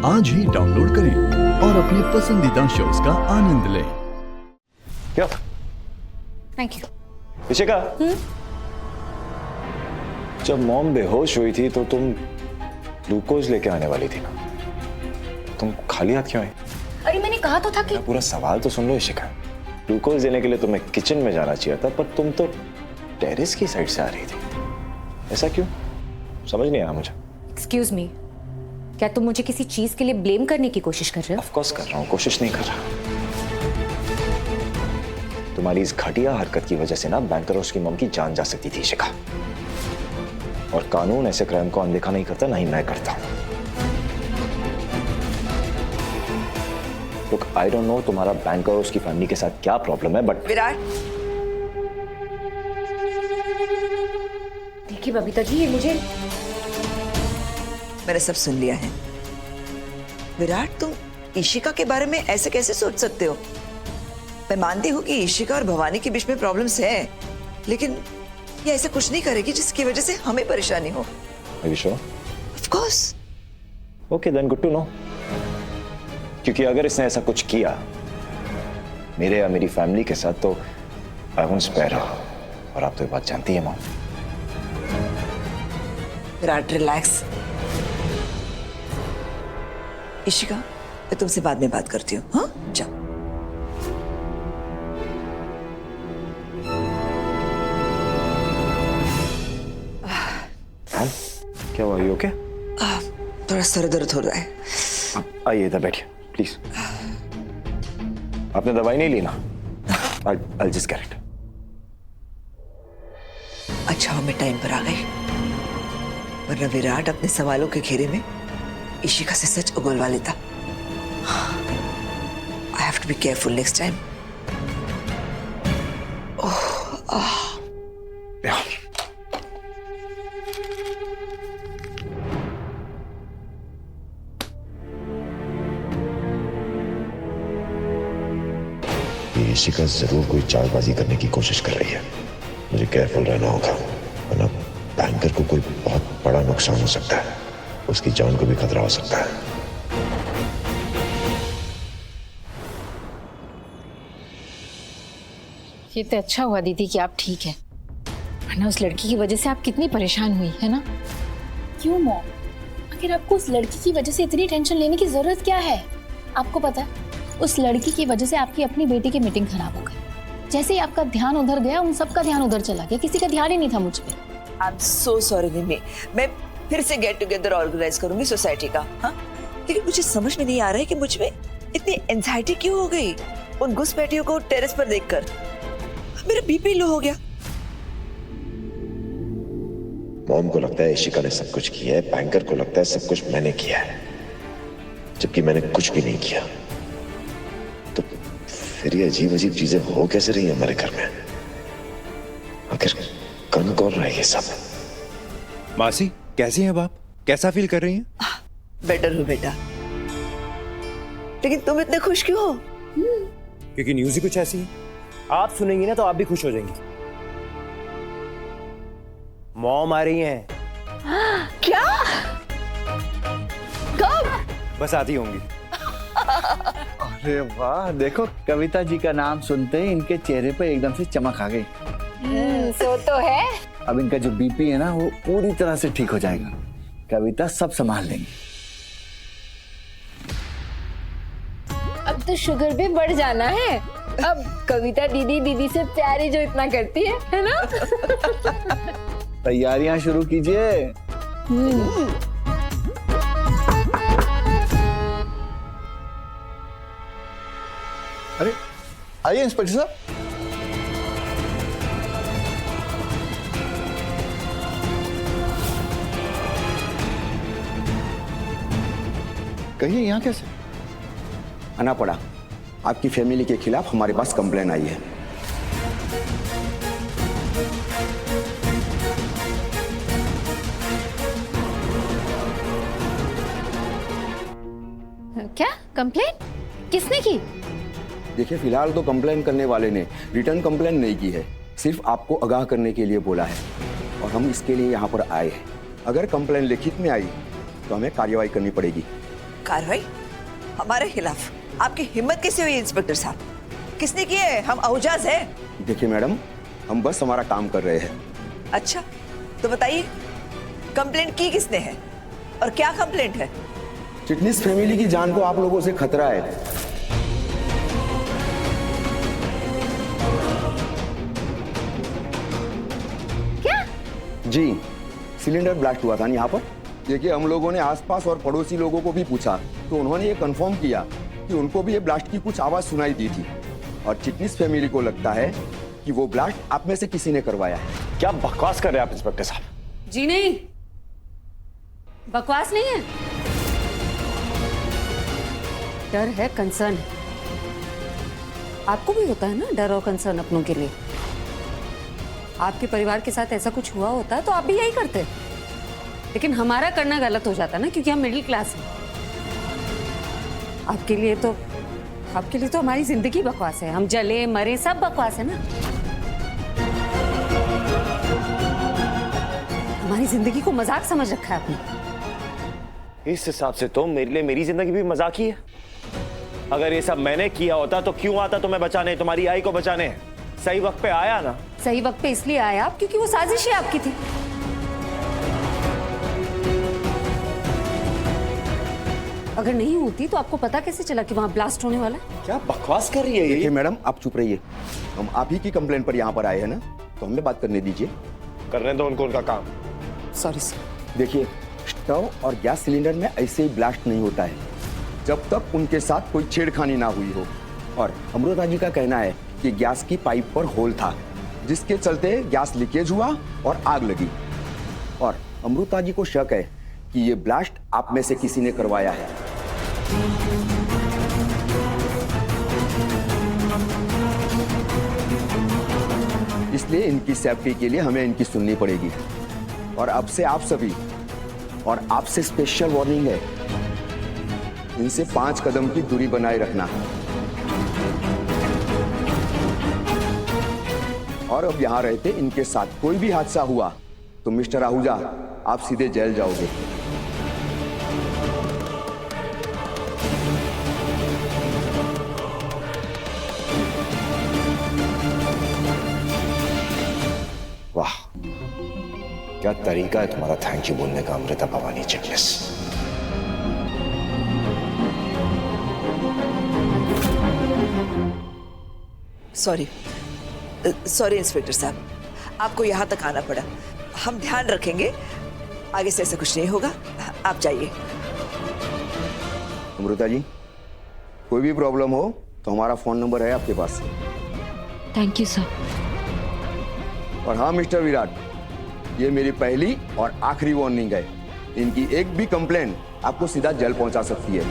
आज ही डाउनलोड करें और अपने पसंदीदा शोज का आनंद लें। क्या? Thank you. इशिका, जब मॉम बेहोश हुई थी तो तुम ग्लूकोज लेके आने वाली थी ना, तुम खाली हाथ क्यों आई? अरे मैंने कहा तो था कि पूरा सवाल तो सुन लो इशिका। ग्लूकोज देने के लिए तुम्हें किचन में जाना चाहिए था, पर तुम तो टेरेस की साइड से आ रही थी। ऐसा क्यों? समझ नहीं आया मुझे। एक्सक्यूज मी, क्या तुम मुझे किसी चीज के लिए ब्लेम करने की कोशिश कर रहे हो? ऑफ कोर्स कर रहा हूँ, कोशिश नहीं कर रहा। तुम्हारी इस घटिया हरकत की वजह से ना बैंकरों की मॉम की जान जा सकती थी इशिका। और कानून ऐसे क्राइम को अनदेखा नहीं करता, ना ही मैं करता हूं। Look, I don't know तुम्हारा बैंक और उसकी फैमिली के साथ क्या प्रॉब्लम है, बट विराट, देखिए बबीता जी, ये मुझे मैंने सब सुन लिया है। विराट, तुम इशिका के बारे में ऐसे कैसे सोच सकते हो? मैं मानती हूँ कि इशिका और भवानी के बीच में प्रॉब्लम्स है, लेकिन ये ऐसा कुछ नहीं करेगी जिसकी वजह से हमें परेशानी हो। Are you sure? Of course. Okay, then good to know. क्योंकि अगर इसने ऐसा कुछ किया मेरे या मेरी फैमिली के साथ, तो I won't spare her. और आप तो ये बात जानती है मॉम। विराट, रिलैक्स। इशिका, मैं तुमसे बाद में बात करती हूँ। हाँ, जाओ। क्या हुआ? You okay? थोड़ा सर दर्द हो रहा है। आइए इधर बैठिए प्लीज। आपने दवाई नहीं ली ना? I'll just get it. अच्छा, मैं टाइम पर आ गई, वरना विराट अपने सवालों के घेरे में इशिका से सच उगलवा लेता। I have to be careful next time. Ishika जरूर कोई चालबाजी करने की कोशिश कर रही है। मुझे केयरफुल रहना होगा, वरना बैंकर को कोई बहुत बड़ा नुकसान हो सकता है, उसकी जान को भी खतरा हो सकता है। ये तो अच्छा हुआ दीदी कि आप ठीक है, वरना उस लड़की की वजह से आप कितनी परेशान हुई है ना। क्यों मॉम? आखिर आपको उस लड़की की वजह से इतनी टेंशन लेने की जरूरत क्या है? आपको पता है, उस लड़की की वजह से आपकी अपनी बेटी की मीटिंग खराब हो गई। जैसे ही आपका ध्यान उधर गया, उन सबका ध्यान उधर चला गया, किसी का ध्यान ही नहीं था मुझ पे। आई एम सो सॉरी निम्मी, मैं फिर से गेट टुगेदर ऑर्गेनाइज करूंगी सोसाइटी का। हाँ, लेकिन मुझे समझ में नहीं आ रहा है कि मुझ में इतनी एंजाइटी क्यों हो गई उन घुसपैठियों को टेरेस पर देखकर। मेरा बीपी लो हो गया। मॉम को लगता है इशिका ने सब कुछ किया है, बैंकर को लगता है सब कुछ मैंने किया है, जबकि मैंने कुछ भी नहीं किया। तो फिर ये अजीब अजीब चीजें हो कैसे रही है हमारे घर में? आखिर कौन कौन रहा है ये सब? मासी, कैसी हैं अब आप? कैसा फील कर रही हैं? बेटर हूँ बेटा, लेकिन तुम इतने खुश क्यों हो? क्योंकि न्यूज़ ही कुछ ऐसी है। आप सुनेंगी ना तो आप भी खुश हो जाएंगी। मॉम आ रही हैं। क्या? कब? बस आती होंगी। अरे वाह, देखो कविता जी का नाम सुनते ही इनके चेहरे पे एकदम से चमक आ गई। सो तो है। अब इनका जो बीपी है ना, वो पूरी तरह से ठीक हो जाएगा। कविता सब संभाल लेंगी। अब तो शुगर भी बढ़ जाना है। अब कविता दीदी दीदी से प्यार ही जो इतना करती है ना? तैयारियां शुरू कीजिए। अरे आइए इंस्पेक्टर साहब। कहिए, यहाँ कैसे? आना पड़ा। आपकी फैमिली के खिलाफ हमारे पास कंप्लेन आई है। क्या कंप्लेन? किसने की? देखिए, फिलहाल तो कंप्लेन करने वाले ने रिटर्न कंप्लेन नहीं की है, सिर्फ आपको आगाह करने के लिए बोला है और हम इसके लिए यहाँ पर आए हैं। अगर कंप्लेन लिखित में आई तो हमें कार्रवाई करनी पड़ेगी। कार्रवाई हमारे खिलाफ? आपकी हिम्मत कैसे हुई इंस्पेक्टर साहब? किसने की है? हम औजाज हैं। देखिए मैडम, हम बस हमारा काम कर रहे हैं। अच्छा, तो बताइए कंप्लेंट की किसने है और क्या कंप्लेंट है? चिटनिस फैमिली की जान को आप लोगों से खतरा है। क्या? जी, सिलेंडर ब्लास्ट हुआ था ना यहाँ पर। देखिए, हम लोगों ने आसपास और पड़ोसी लोगों को भी पूछा तो उन्होंने ये कंफर्म किया कि उनको भी ये ब्लास्ट की कुछ आवाज सुनाई दी थी और चिटनिस फैमिली को लगता है कि वो ब्लास्ट आप में से किसी ने करवाया है। क्या बकवास कर रहे हैं आप इंस्पेक्टर साहब? जी नहीं, बकवास नहीं है। डर है, कंसर्न है। आपको भी होता है ना डर और कंसर्न अपनों के लिए। आपके परिवार के साथ ऐसा कुछ हुआ होता तो आप भी यही करते, लेकिन हमारा करना गलत हो जाता ना, क्योंकि हम मिडिल क्लास हैं। आपके लिए तो हमारी जिंदगी बकवास है। हम जले मरे सब बकवास है ना। हमारी जिंदगी को मजाक समझ रखा है आपने। इस हिसाब से तो मेरे लिए मेरी जिंदगी भी मजाक ही है। अगर ये सब मैंने किया होता तो क्यों आता तुम्हें बचाने, तुम्हारी आई को बचाने? सही वक्त पे आया ना। सही वक्त पे इसलिए आया आप क्योंकि वो साजिश ही आपकी थी। अगर नहीं होती तो आपको पता कैसे चला कि वहां ब्लास्ट होने वाला है? क्या बकवास कर रही है ये? देखिए मैडम, आप चुप रहिए। हम आप ही की कंप्लेंट पर यहाँ पर आए हैं ना, तो हमें बात करने दीजिए। करने दो उनको उनका काम। Sorry sir. देखिए, स्टव और गैस सिलेंडर में ऐसे ही ब्लास्ट नहीं होता है जब तक उनके साथ कोई छेड़खानी ना हुई हो। और अमृता जी का कहना है कि गैस की पाइप पर होल था, जिसके चलते गैस लीकेज हुआ और आग लगी। और अमृता जी को शक है कि ये ब्लास्ट आप में से किसी ने करवाया है। इसलिए इनकी सेफ्टी के लिए हमें इनकी सुननी पड़ेगी। और अब से आप सभी और आपसे स्पेशल वार्निंग है, इनसे 5 कदम की दूरी बनाए रखना। और अब यहां रहते इनके साथ कोई भी हादसा हुआ तो मिस्टर आहूजा, आप सीधे जेल जाओगे। वाह, क्या तरीका है तुम्हारा थैंक यू बोलने का अमृता भवानी चिटनिस। सॉरी इंस्पेक्टर साहब, आपको यहाँ तक आना पड़ा। हम ध्यान रखेंगे, आगे से ऐसा कुछ नहीं होगा। आप जाइए। अमृता जी, कोई भी प्रॉब्लम हो तो हमारा फोन नंबर है आपके पास। Thank you sir. और हाँ मिस्टर विराट, ये मेरी पहली और आखिरी वार्निंग है। इनकी एक भी कंप्लेंट आपको सीधा जेल पहुंचा सकती है।